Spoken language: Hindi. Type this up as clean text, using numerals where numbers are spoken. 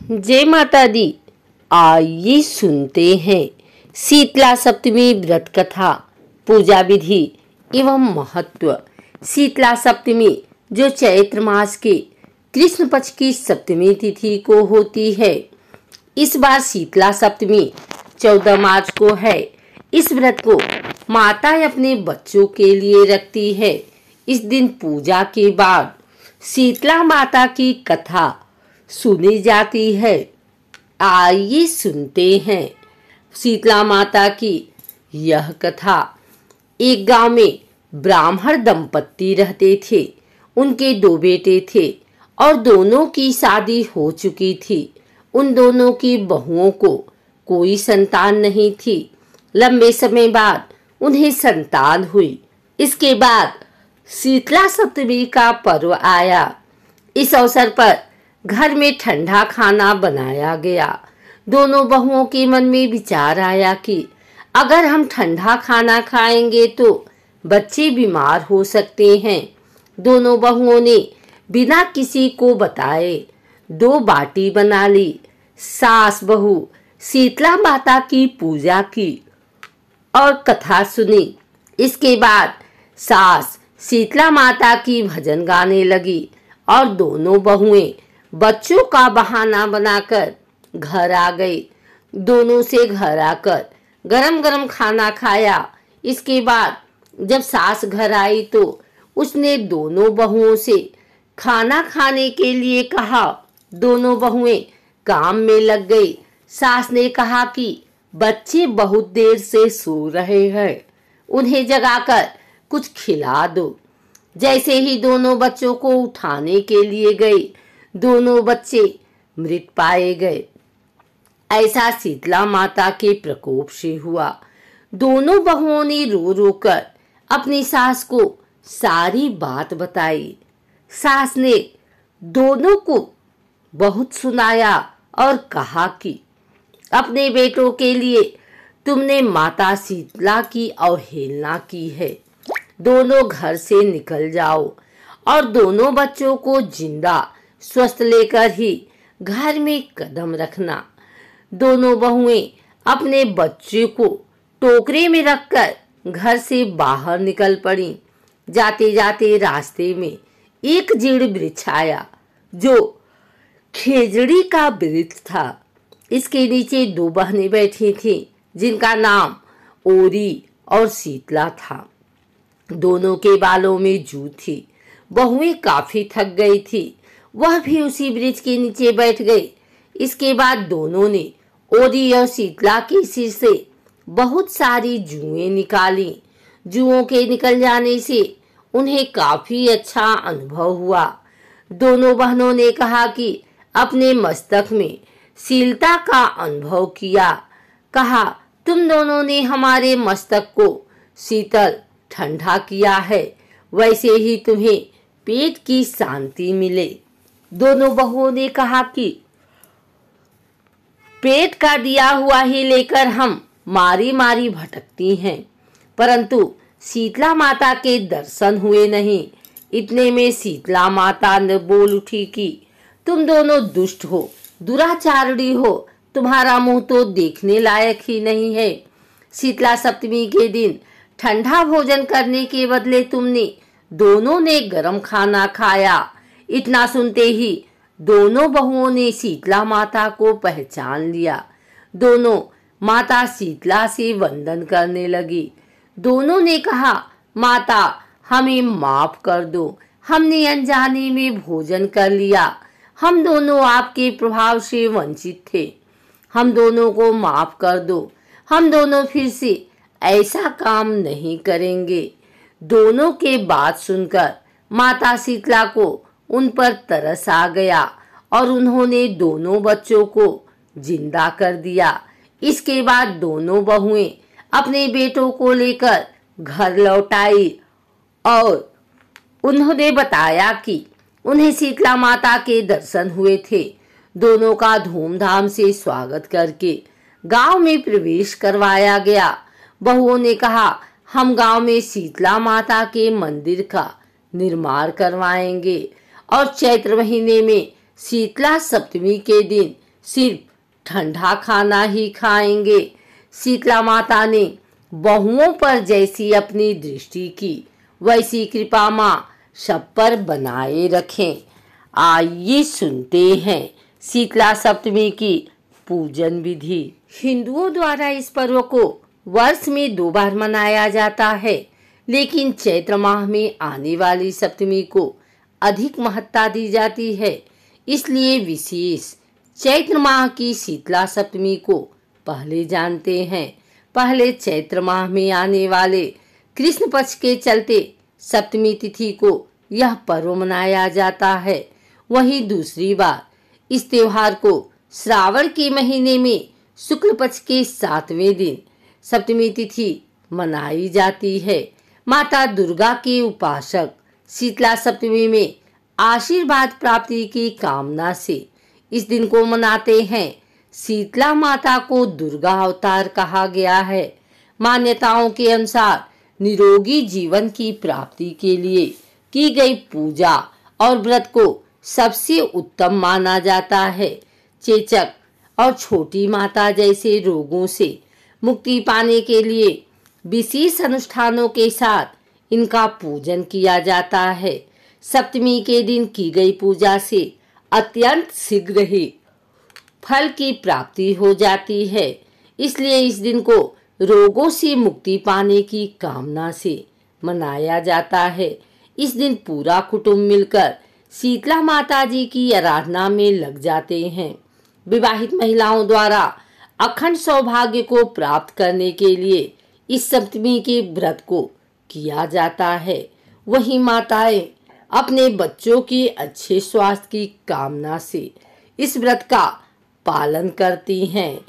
जय माता दी। आइए सुनते हैं शीतला सप्तमी व्रत कथा, पूजा विधि एवं महत्व। शीतला सप्तमी जो चैत्र मास के कृष्ण पक्ष की सप्तमी तिथि को होती है। इस बार शीतला सप्तमी 14 मार्च को है। इस व्रत को माता अपने बच्चों के लिए रखती है। इस दिन पूजा के बाद शीतला माता की कथा सुनी जाती है। आइए सुनते हैं शीतला माता की यह कथा। एक गांव में ब्राह्मण दंपत्ति रहते थे। उनके 2 बेटे थे और दोनों की शादी हो चुकी थी। उन दोनों की बहुओं को कोई संतान नहीं थी। लंबे समय बाद उन्हें संतान हुई। इसके बाद शीतला सप्तमी का पर्व आया। इस अवसर पर घर में ठंडा खाना बनाया गया। दोनों बहुओं के मन में विचार आया कि अगर हम ठंडा खाना खाएंगे तो बच्चे बीमार हो सकते हैं। दोनों बहुओं ने बिना किसी को बताए 2 बाटी बना ली। सास बहू शीतला माता की पूजा की और कथा सुनी। इसके बाद सास शीतला माता की भजन गाने लगी और दोनों बहुएं बच्चों का बहाना बनाकर घर आ गई। दोनों से घर आकर गरम गरम खाना खाया। इसके बाद जब सास घर आई तो उसने दोनों बहुओं से खाना खाने के लिए कहा। दोनों बहुएं काम में लग गई। सास ने कहा कि बच्चे बहुत देर से सो रहे हैं, उन्हें जगाकर कुछ खिला दो। जैसे ही दोनों बच्चों को उठाने के लिए गई, दोनों बच्चे मृत पाए गए। ऐसा शीतला माता के प्रकोप से हुआ। दोनों बहुओं ने रो रो कर अपनी सास को सारी बात बताई। सास ने दोनों को बहुत सुनाया और कहा कि अपने बेटों के लिए तुमने माता शीतला की अवहेलना की है। दोनों घर से निकल जाओ और दोनों बच्चों को जिंदा स्वस्थ लेकर ही घर में कदम रखना। दोनों बहुएं अपने बच्चे को टोकरे में रखकर घर से बाहर निकल पड़ी। जाते जाते रास्ते में एक जीड़ वृक्ष आया जो खेजड़ी का वृक्ष था। इसके नीचे 2 बहनें बैठी थीं जिनका नाम ओरी और शीतला था। दोनों के बालों में जू थी। बहुएं काफी थक गई थी। वह भी उसी वृक्ष के नीचे बैठ गई। इसके बाद दोनों ने ओरी और शीतला के सिर से बहुत सारी जुएं निकाली। जुओं के निकल जाने से उन्हें काफी अच्छा अनुभव हुआ। दोनों बहनों ने कहा कि अपने मस्तक में शीतलता का अनुभव किया। कहा, तुम दोनों ने हमारे मस्तक को शीतल ठंडा किया है, वैसे ही तुम्हें पेट की शांति मिले। दोनों बहुओं ने कहा कि पेट का दिया हुआ ही लेकर हम मारी मारी भटकती हैं, परंतु शीतला माता के दर्शन हुए नहीं। इतने में शीतला माता ने बोल उठी कि तुम दोनों दुष्ट हो, दुराचारणी हो, तुम्हारा मुंह तो देखने लायक ही नहीं है। शीतला सप्तमी के दिन ठंडा भोजन करने के बदले तुमने दोनों ने गरम खाना खाया। इतना सुनते ही दोनों बहुओं ने शीतला माता को पहचान लिया। दोनों माता शीतला से वंदन करने लगी। दोनों ने कहा, माता हमें माफ कर दो, हमने अनजाने में भोजन कर लिया। हम दोनों आपके प्रभाव से वंचित थे, हम दोनों को माफ कर दो। हम दोनों फिर से ऐसा काम नहीं करेंगे। दोनों के बात सुनकर माता शीतला को उन पर तरस आ गया और उन्होंने दोनों बच्चों को जिंदा कर दिया। इसके बाद दोनों बहुएं अपने बेटों को लेकर घर लौट आई और उन्होंने बताया कि उन्हें शीतला माता के दर्शन हुए थे। दोनों का धूमधाम से स्वागत करके गांव में प्रवेश करवाया गया। बहुओं ने कहा, हम गांव में शीतला माता के मंदिर का निर्माण करवाएंगे और चैत्र महीने में शीतला सप्तमी के दिन सिर्फ ठंडा खाना ही खाएंगे। शीतला माता ने बहुओं पर जैसी अपनी दृष्टि की, वैसी कृपा माँ सब पर बनाए रखें। आइए सुनते हैं शीतला सप्तमी की पूजन विधि। हिंदुओं द्वारा इस पर्व को वर्ष में 2 बार मनाया जाता है, लेकिन चैत्र माह में आने वाली सप्तमी को अधिक महत्ता दी जाती है। इसलिए विशेष चैत्र माह की शीतला सप्तमी को पहले जानते हैं। पहले चैत्र माह में आने वाले कृष्ण पक्ष के चलते सप्तमी तिथि को यह पर्व मनाया जाता है। वहीं दूसरी बार इस त्योहार को श्रावण के महीने में शुक्ल पक्ष के 7वें दिन सप्तमी तिथि मनाई जाती है। माता दुर्गा के उपासक शीतला सप्तमी में आशीर्वाद प्राप्ति की कामना से इस दिन को मनाते हैं। शीतला माता को दुर्गा अवतार कहा गया है। मान्यताओं के अनुसार निरोगी जीवन की प्राप्ति के लिए की गई पूजा और व्रत को सबसे उत्तम माना जाता है। चेचक और छोटी माता जैसे रोगों से मुक्ति पाने के लिए विशेष अनुष्ठानों के साथ इनका पूजन किया जाता है। सप्तमी के दिन की गई पूजा से अत्यंत शीघ्र ही फल की प्राप्ति हो जाती है। इसलिए इस दिन को रोगों से मुक्ति पाने की कामना से मनाया जाता है। इस दिन पूरा कुटुंब मिलकर शीतला माता जी की आराधना में लग जाते हैं। विवाहित महिलाओं द्वारा अखंड सौभाग्य को प्राप्त करने के लिए इस सप्तमी के व्रत को किया जाता है। वहीं माताएं अपने बच्चों के अच्छे स्वास्थ्य की कामना से इस व्रत का पालन करती हैं।